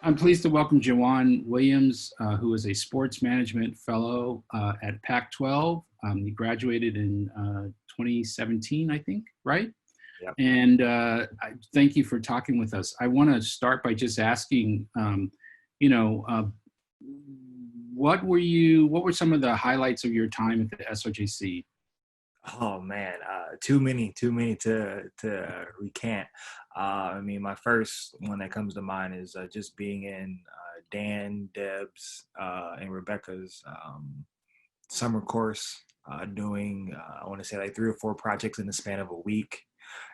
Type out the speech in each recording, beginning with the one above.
I'm pleased to welcome Juwaan Williams, who is a sports management fellow at Pac12. He graduated in 2017, I think, right? Yep. And thank you for talking with us. I want to start by just asking, you know, uh, what were some of the highlights of your time at the SOJC? Oh man, too many to recant. I mean, my first one that comes to mind is just being in Dan, Deb's, and Rebecca's summer course, doing I want to say like 3 or 4 projects in the span of a week,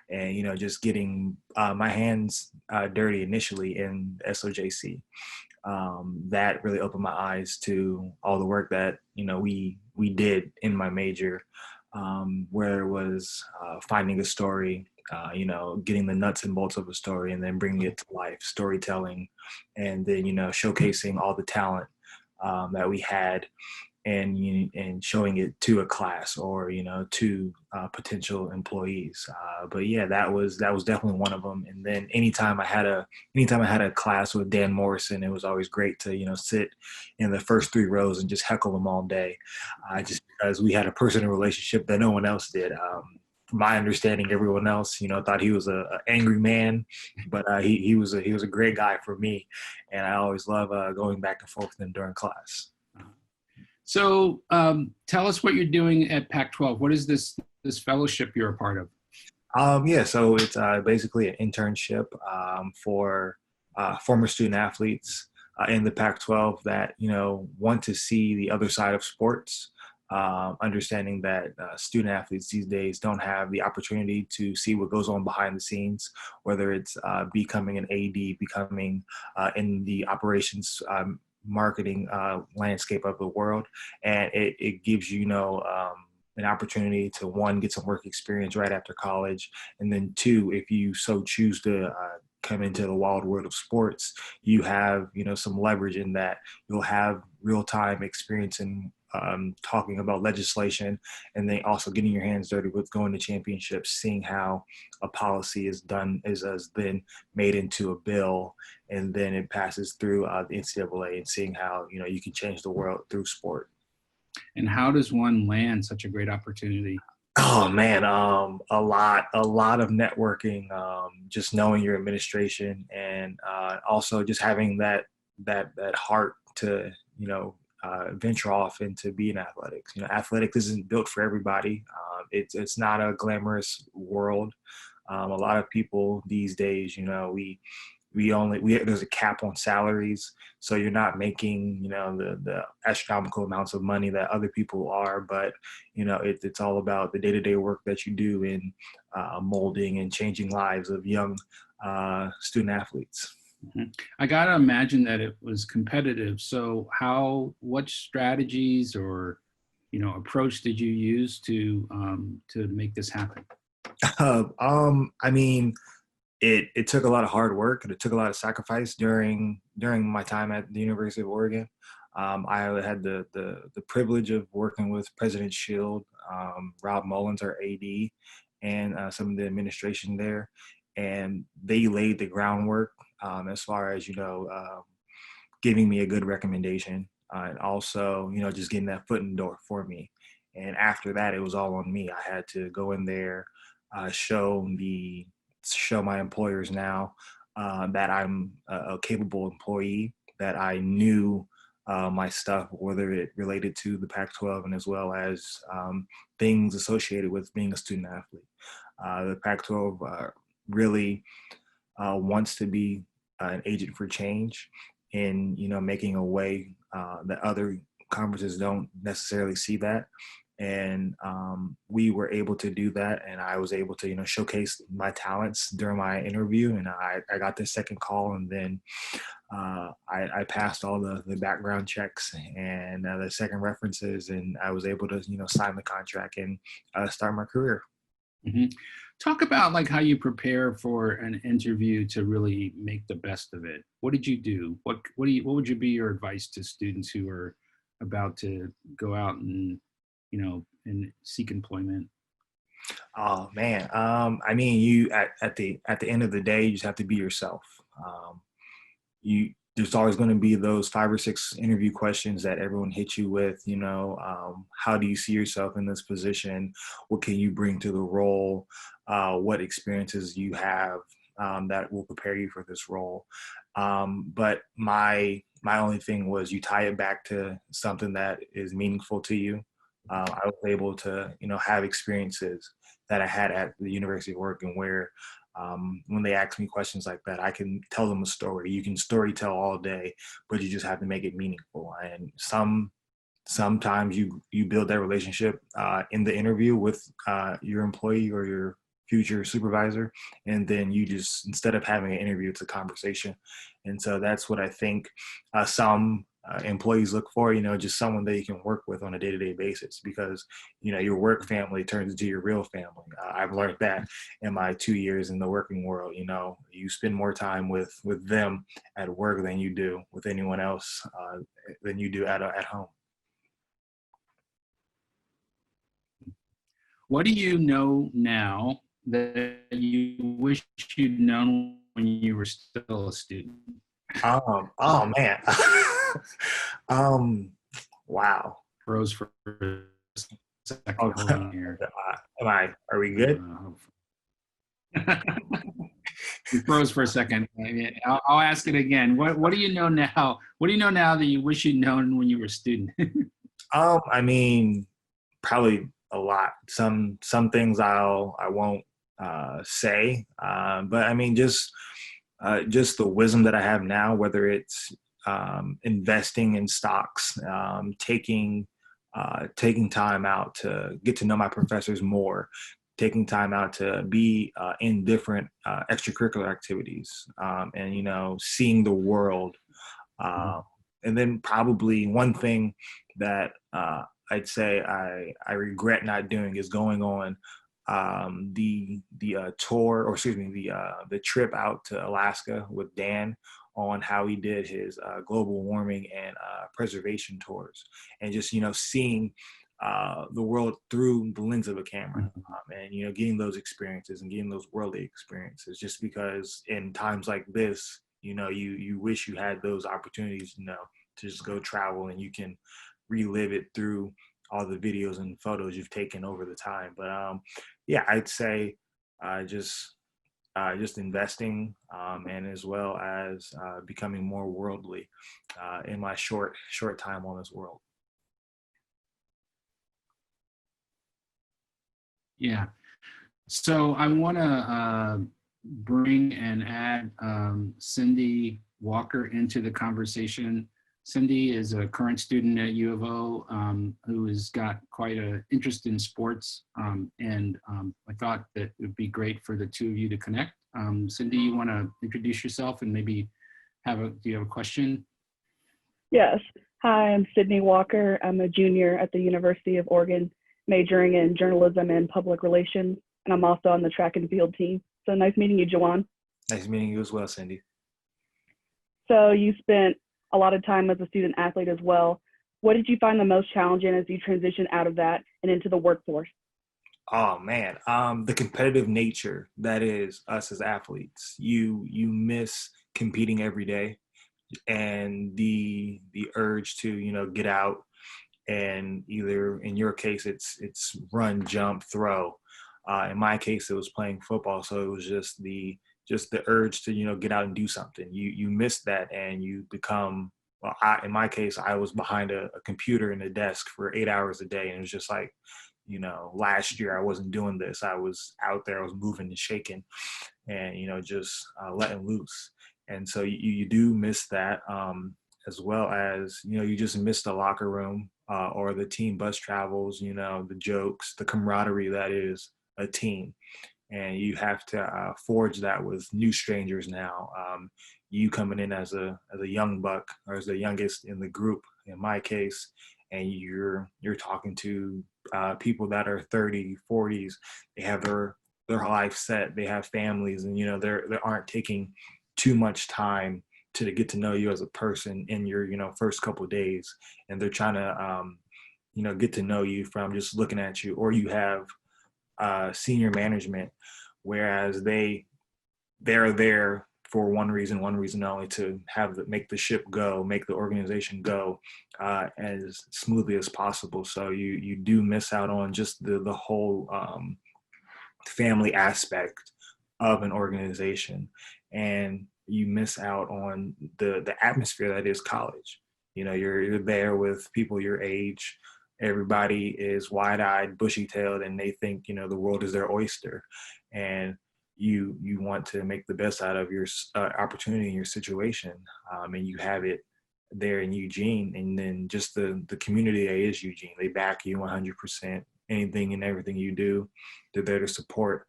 and just getting my hands dirty initially in SOJC. That really opened my eyes to all the work that we did in my major, where it was finding a story, getting the nuts and bolts of a story, and then bringing it to life, storytelling, and then showcasing all the talent that we had, and showing it to a class or to potential employees. But yeah, that was definitely one of them. And then anytime I had a class with Dan Morrison, it was always great to sit in the first 3 rows and just heckle him all day, just because we had a personal relationship that no one else did. From my understanding, everyone else, thought he was a angry man, but he was a great guy for me, and I always love going back and forth with him during class. So tell us what you're doing at Pac-12. What is this fellowship you're a part of? Yeah, so it's basically an internship for former student athletes in the Pac-12 that want to see the other side of sports. Understanding that student athletes these days don't have the opportunity to see what goes on behind the scenes, whether it's becoming an AD, becoming in the operations marketing landscape of the world, and it gives an opportunity to, one, get some work experience right after college, and then two, if you so choose to come into the wild world of sports, you have some leverage in that you'll have real-time experience in talking about legislation, and then also getting your hands dirty with going to championships, seeing how a policy is done, has been made into a bill, and then it passes through the NCAA, and seeing how you can change the world through sport. And how does one land such a great opportunity? Oh man, a lot of networking, just knowing your administration, and also just having that heart to venture off into being athletics. Athletics isn't built for everybody. It's not a glamorous world. A lot of people these days, we there's a cap on salaries, so you're not making the astronomical amounts of money that other people are. But it's all about the day-to-day work that you do in molding and changing lives of young student athletes. Mhm. I got to imagine that it was competitive. So what strategies or, approach did you use to make this happen? I mean, it took a lot of hard work, and it took a lot of sacrifice during my time at the University of Oregon. I had the privilege of working with President Shield, Rob Mullins, our AD, and some of the administration there, and they laid the groundwork as far as giving me a good recommendation, and also just getting that foot in the door for me. And after that, it was all on me. I had to go in there, show my employers now that I'm a capable employee, that I knew my stuff, whether it related to the Pac-12 and as well as things associated with being a student athlete. The Pac-12 really wants to be an agent for change in making a way that other conferences don't necessarily see that. And we were able to do that, and I was able to showcase my talents during my interview, and I got the second call, and then I passed all the background checks and the second references, and I was able to sign the contract and start my career. Mhm. Talk about like how you prepare for an interview to really make the best of it. What did you do? What would you be your advice to students who are about to go out and seek employment? Oh man, I mean, you at the end of the day, you just have to be yourself. You there's always going to be those 5 or 6 interview questions that everyone hits you with, how do you see yourself in this position? What can you bring to the role? What experiences you have that will prepare you for this role? But my only thing was you tie it back to something that is meaningful to you. I was able to, have experiences that I had at the University of Oregon where when they ask me questions like that, I can tell them a story. You can story tell all day, but you just have to make it meaningful. And sometimes you build that relationship in the interview with your employee or your future supervisor, and then you just, instead of having an interview, it's a conversation. And so that's what I think some employees look for, just someone that you can work with on a day-to-day basis, because your work family turns into your real family. I've learned that in my 2 years in the working world. You spend more time with them at work than you do with anyone else, than you do at home. What do you know now that you wish you'd known when you were still a student? Oh man. Wow. Froze for a second. Oh, Hold on here. are we good? You froze for a second. I'll ask it again. What do you know now? What do you know now that you wish you'd known when you were a student? I mean, probably a lot. Some things I won't say, but I mean, just the wisdom that I have now, whether it's investing in stocks, taking time out to get to know my professors more, taking time out to be in different extracurricular activities, and seeing the world. And then probably one thing that I'd say I regret not doing is going on the tour, or excuse me, the trip out to Alaska with Dan, on how he did his global warming and preservation tours, and just seeing the world through the lens of a camera, and getting those experiences and getting those worldly experiences. Just because in times like this, you wish you had those opportunities, to just go travel, and you can relive it through all the videos and photos you've taken over the time. But yeah, I'd say just investing, and as well as becoming more worldly in my short time on this world. Yeah. So I want to bring and add Cindy Walker into the conversation. Cindy is a current student at U of O who has got quite an interest in sports, and I thought that it would be great for the two of you to connect. Cindy, you want to introduce yourself and maybe do you have a question? Yes. Hi, I'm Sydney Walker. I'm a junior at the University of Oregon, majoring in journalism and public relations, and I'm also on the track and field team. So nice meeting you, Juwaan. Nice meeting you as well, Cindy. So you spent a lot of time as a student athlete as well. What did you find the most challenging as you transition out of that and into the workforce? Oh man, the competitive nature that is us as athletes. You miss competing every day, and the urge to get out and either, in your case, it's run, jump, throw. In my case, it was playing football, so it was just the urge to get out and do something. You miss that, and you become, well, in my case, I was behind a computer in a desk for 8 hours a day, and it was just like, last year I wasn't doing this. I was out there, I was moving and shaking, and just letting loose. And so you do miss that, as well as you just miss the locker room, or the team bus travels. The jokes, the camaraderie that is a team. And you have to forge that with new strangers now. You coming in as a young buck, or as the youngest in the group, in my case, and you're talking to people that are 30, 40s. They have their life set. They have families, and they aren't taking too much time to get to know you as a person in your first couple of days, and they're trying to get to know you from just looking at you. Or you have senior management, whereas they're there for one reason only, to make the ship go, make the organization go as smoothly as possible. So you do miss out on just the whole family aspect of an organization, and you miss out on the atmosphere that is college. You know, you're there with people your age. Everybody is wide-eyed, bushy-tailed, and they think, you know, the world is their oyster. And you want to make the best out of your opportunity in your situation, and you have it there in Eugene. And then just the community that is Eugene, they back you 100%. Anything and everything you do, they're there to support.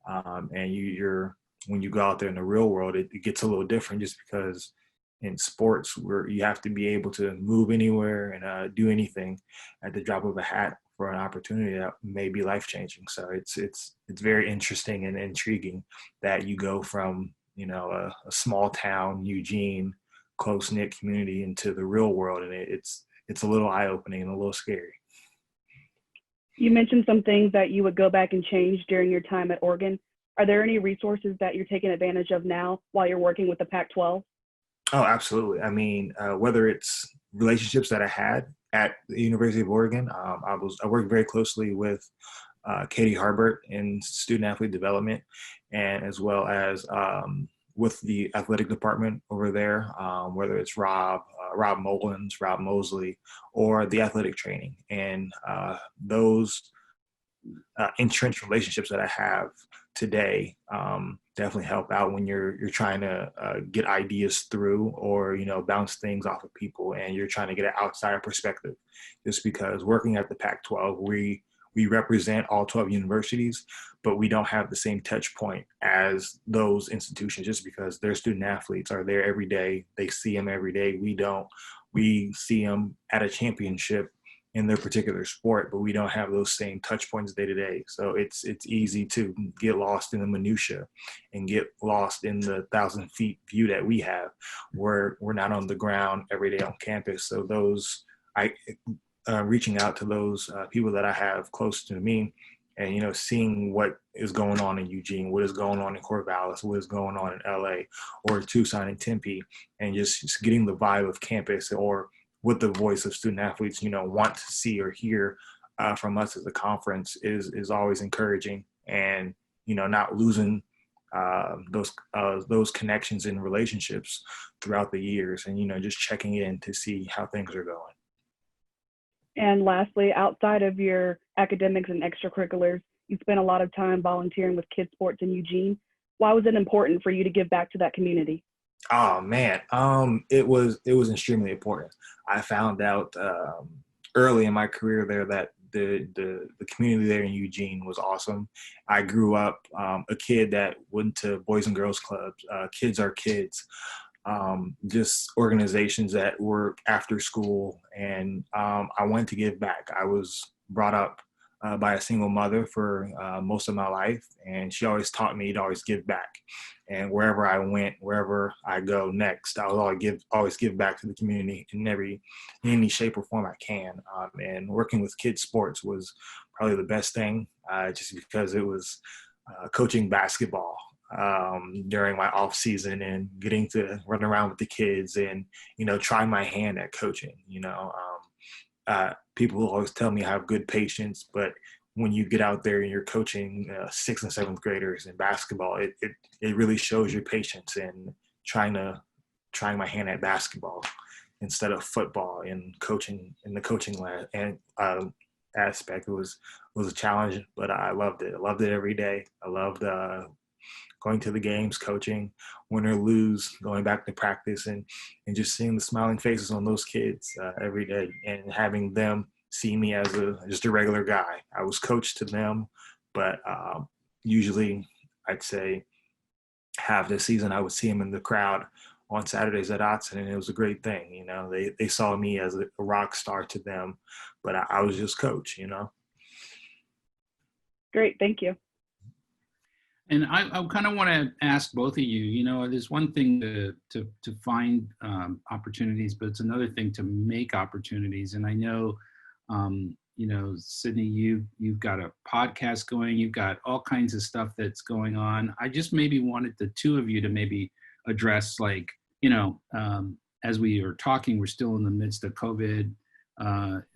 And you're when you go out there in the real world, it gets a little different, just because in sports where you have to be able to move anywhere and do anything at the drop of a hat for an opportunity that may be life-changing. So it's very interesting and intriguing that you go from, you know, a small town, Eugene, close-knit community, into the real world, and it's a little eye-opening and a little scary. You mentioned some things that you would go back and change during your time at Oregon. Are there any resources that you're taking advantage of now while you're working with the Pac-12? Oh, absolutely. I mean, whether it's relationships that I had at the University of Oregon, I worked very closely with Katie Harbert in student athlete development, and as well as with the athletic department over there, whether it's Rob Mullins, Rob Mosley, or the athletic training. And those entrenched relationships that I have today definitely help out when you're trying to get ideas through, or, you know, bounce things off of people, and you're trying to get an outsider perspective. Just because working at the Pac-12, we represent all 12 universities, but we don't have the same touch point as those institutions, just because their student athletes are there every day. They see them every day. We don't. We see them at a championship in their particular sport, but we don't have those same touch points day to day. So it's easy to get lost in the minutia and get lost in the 1,000-foot view that we have, where we're not on the ground every day on campus. So reaching out to those people that I have close to me, and, you know, seeing what is going on in Eugene, what is going on in Corvallis, what is going on in LA or Tucson and Tempe, and just getting the vibe of campus, or what the voice of student athletes, you know, want to see or hear from us as a conference is always encouraging. And, you know, not losing those connections and relationships throughout the years, and, you know, just checking in to see how things are going. And lastly, outside of your academics and extracurriculars, you spent a lot of time volunteering with kids sports in Eugene. Why was it important for you to give back to that community? Oh man, it was extremely important. I found out early in my career there that the community there in Eugene was awesome. I grew up a kid that went to Boys and Girls Clubs, Kids Are Kids, just organizations that work after school, and I wanted to give back. I was brought up by a single mother for most of my life, and she always taught me to always give back. And wherever I went, wherever I go next, I will always give back to the community in any shape or form I can. And working with kids sports was probably the best thing, just because it was coaching basketball during my off season, and getting to run around with the kids, and, you know, try my hand at coaching. You know, people will always tell me I have good patience, but when you get out there and you're coaching 6th and 7th graders in basketball, it really shows your patience, and trying my hand at basketball instead of football, and coaching in the coaching and aspect. It was a challenge, but I loved it. I loved it every day. I loved going to the games, coaching, win or lose, going back to practice, and just seeing the smiling faces on those kids every day, and having them see me as just a regular guy. I was coached to them, but usually I'd say half the season I would see them in the crowd on Saturdays at Otson, and it was a great thing. You know, they saw me as a rock star to them, but I was just coach, you know. Great, thank you. And I kind of want to ask both of you, you know, there's one thing to find opportunities, but it's another thing to make opportunities. And I know, you know, Sydney, you've got a podcast going, you've got all kinds of stuff that's going on. I just maybe wanted the two of you to maybe address, like, as we are talking, we're still in the midst of COVID.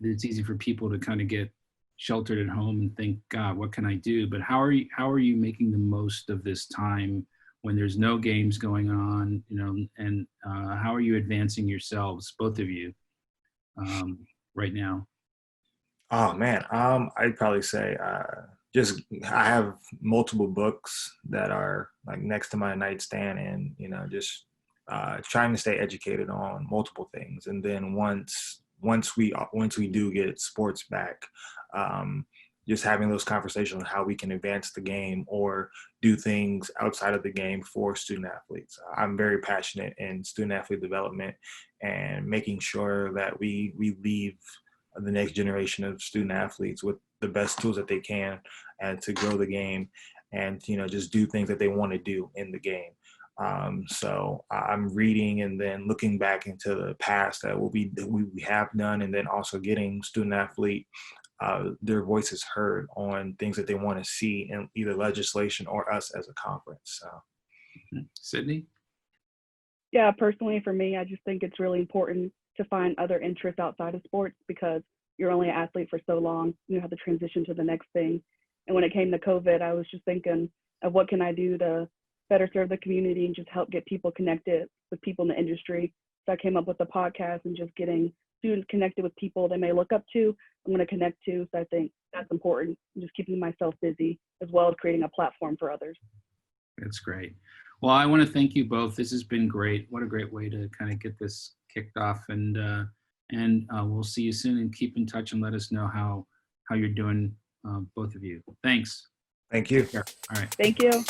It's easy for people to kind of get sheltered at home and think, God, what can I do? But how are you making the most of this time when there's no games going on, and how are you advancing yourselves, both of you, right now? Oh man, I'd probably say I have multiple books that are like next to my nightstand, and just trying to stay educated on multiple things. And then once we do get sports back, just having those conversations on how we can advance the game or do things outside of the game for student athletes. I'm very passionate in student athlete development and making sure that we leave the next generation of student athletes with the best tools that they can, and to grow the game, and just do things that they want to do in the game. So I'm reading and then looking back into the past that we have done, and then also getting student athlete their voices heard on things that they want to see in either legislation or us as a conference. So, Sydney? Yeah, personally for me, I just think it's really important to find other interests outside of sports, because you're only an athlete for so long. You have to transition to the next thing. And when it came to COVID, I was just thinking of what can I do to better serve the community and just help get people connected with people in the industry. So I came up with a podcast and just getting students connected with people they may look up to, I'm going to connect to. So I think that's important. I'm just keeping myself busy, as well as creating a platform for others. That's great. Well, I want to thank you both. This has been great. What a great way to kind of get this kicked off. And we'll see you soon, and keep in touch and let us know how you're doing, both of you. Thanks. thank you. Take care. All right. Thank you.